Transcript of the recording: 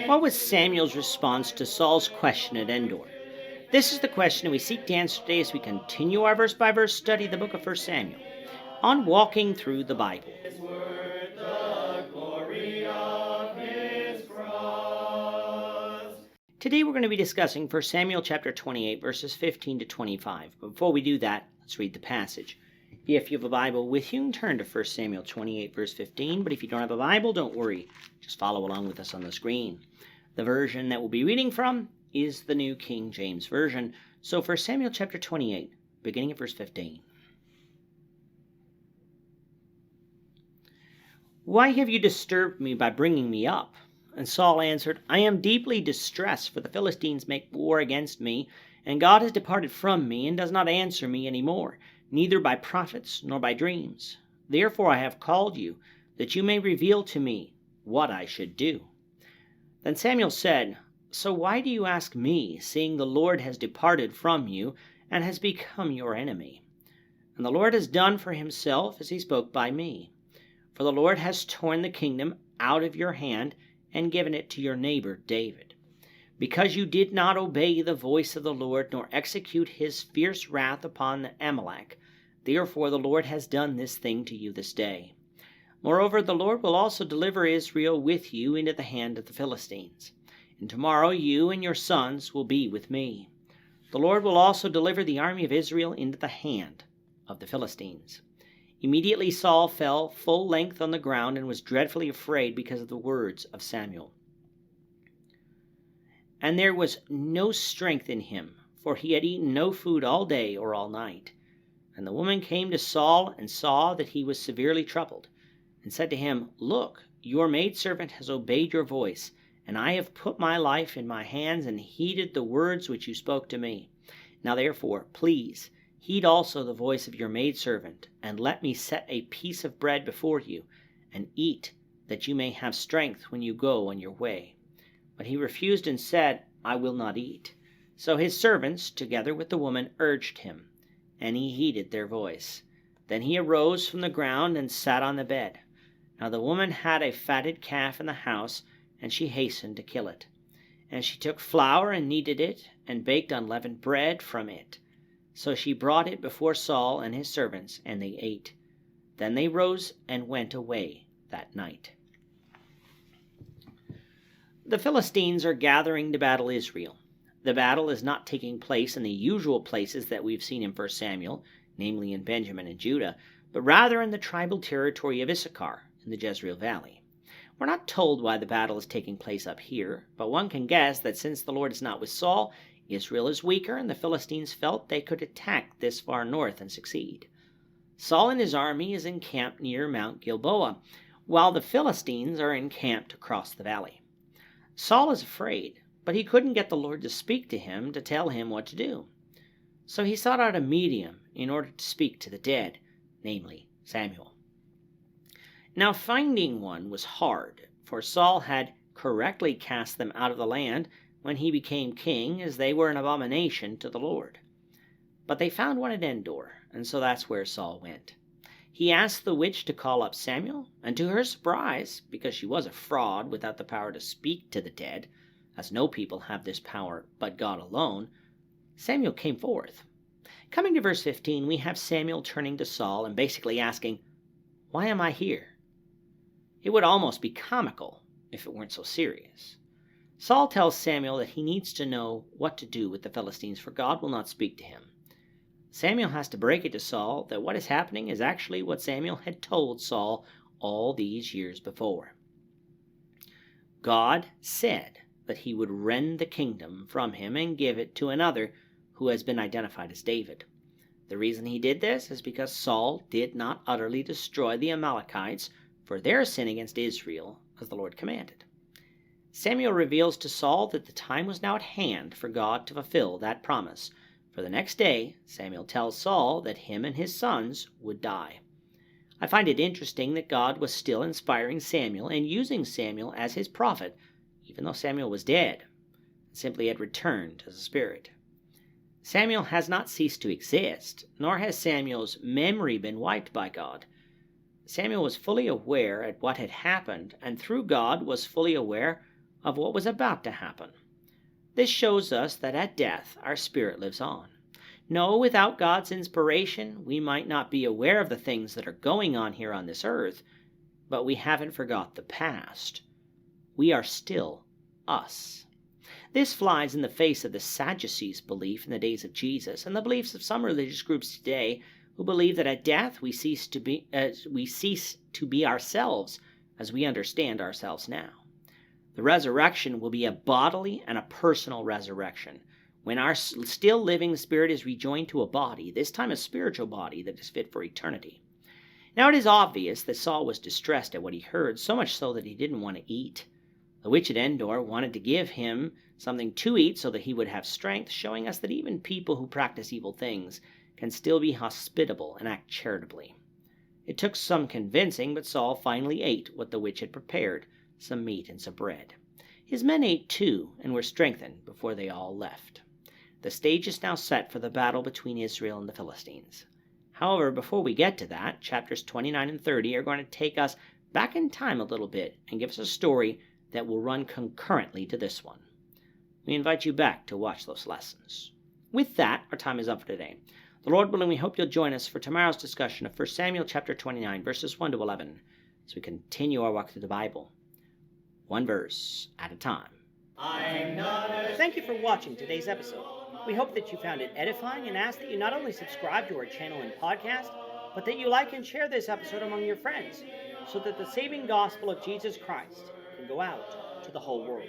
What was Samuel's response to Saul's question at En Dor? This is the question we seek to answer today as we continue our verse-by-verse study of the book of 1 Samuel on walking through the Bible. Today we're going to be discussing 1 Samuel chapter 28, verses 15 to 25. But before we do that, let's read the passage. If you have a Bible with you, turn to 1 Samuel 28, verse 15. But if you don't have a Bible, don't worry. Just follow along with us on the screen. The version that we'll be reading from is the New King James Version. So 1 Samuel chapter 28, beginning at verse 15. Why have you disturbed me by bringing me up? And Saul answered, I am deeply distressed, for the Philistines make war against me, and God has departed from me, and does not answer me any more, neither by prophets nor by dreams. Therefore I have called you, that you may reveal to me what I should do. Then Samuel said, So why do you ask me, seeing the Lord has departed from you, and has become your enemy? And the Lord has done for himself as he spoke by me. For the Lord has torn the kingdom out of your hand, and given it to your neighbor David. Because you did not obey the voice of the Lord, nor execute his fierce wrath upon Amalek, therefore the Lord has done this thing to you this day. Moreover, the Lord will also deliver Israel with you into the hand of the Philistines. And tomorrow you and your sons will be with me. The Lord will also deliver the army of Israel into the hand of the Philistines. Immediately Saul fell full length on the ground and was dreadfully afraid because of the words of Samuel. And there was no strength in him, for he had eaten no food all day or all night. And the woman came to Saul and saw that he was severely troubled, and said to him, Look, your maidservant has obeyed your voice, and I have put my life in my hands and heeded the words which you spoke to me. Now therefore, please, heed also the voice of your maidservant, and let me set a piece of bread before you, and eat, that you may have strength when you go on your way. But he refused and said, I will not eat. So his servants, together with the woman, urged him, and he heeded their voice. Then he arose from the ground and sat on the bed. Now the woman had a fatted calf in the house, and she hastened to kill it. And she took flour and kneaded it, and baked unleavened bread from it. So she brought it before Saul and his servants, and they ate. Then they rose and went away that night. The Philistines are gathering to battle Israel. The battle is not taking place in the usual places that we've seen in 1 Samuel, namely in Benjamin and Judah, but rather in the tribal territory of Issachar in the Jezreel Valley. We're not told why the battle is taking place up here, but one can guess that since the Lord is not with Saul, Israel is weaker, and the Philistines felt they could attack this far north and succeed. Saul and his army is encamped near Mount Gilboa, while the Philistines are encamped across the valley. Saul is afraid, but he couldn't get the Lord to speak to him to tell him what to do. So he sought out a medium in order to speak to the dead, namely Samuel. Now finding one was hard, for Saul had correctly cast them out of the land when he became king, as they were an abomination to the Lord. But they found one at En Dor, and so that's where Saul went. He asked the witch to call up Samuel, and to her surprise, because she was a fraud without the power to speak to the dead, as no people have this power but God alone, Samuel came forth. Coming to verse 15, we have Samuel turning to Saul and basically asking, Why am I here? It would almost be comical if it weren't so serious. Saul tells Samuel that he needs to know what to do with the Philistines, for God will not speak to him. Samuel has to break it to Saul that what is happening is actually what Samuel had told Saul all these years before. God said that he would rend the kingdom from him and give it to another who has been identified as David. The reason he did this is because Saul did not utterly destroy the Amalekites for their sin against Israel, as the Lord commanded. Samuel reveals to Saul that the time was now at hand for God to fulfill that promise, for the next day Samuel tells Saul that him and his sons would die. I find it interesting that God was still inspiring Samuel and using Samuel as his prophet, even though Samuel was dead, and simply had returned as a spirit. Samuel has not ceased to exist, nor has Samuel's memory been wiped by God. Samuel was fully aware at what had happened, and through God was fully aware of what was about to happen. This shows us that at death our spirit lives on. No, without God's inspiration, we might not be aware of the things that are going on here on this earth, but we haven't forgot the past. We are still us. This flies in the face of the Sadducees' belief in the days of Jesus and the beliefs of some religious groups today who believe that at death we cease to be ourselves as we understand ourselves now. The resurrection will be a bodily and a personal resurrection, when our still living spirit is rejoined to a body, this time a spiritual body that is fit for eternity. Now it is obvious that Saul was distressed at what he heard, so much so that he didn't want to eat. The witch at En Dor wanted to give him something to eat so that he would have strength, showing us that even people who practice evil things can still be hospitable and act charitably. It took some convincing, but Saul finally ate what the witch had prepared, some meat and some bread. His men ate too, and were strengthened before they all left. The stage is now set for the battle between Israel and the Philistines. However, before we get to that, chapters 29 and 30 are going to take us back in time a little bit and give us a story that will run concurrently to this one. We invite you back to watch those lessons. With that, our time is up for today. The Lord willing, we hope you'll join us for tomorrow's discussion of 1 Samuel chapter 29, verses 1 to 11, as we continue our walk through the Bible, one verse at a time. Thank you for watching today's episode. We hope that you found it edifying and ask that you not only subscribe to our channel and podcast, but that you like and share this episode among your friends, so that the saving gospel of Jesus Christ can go out to the whole world.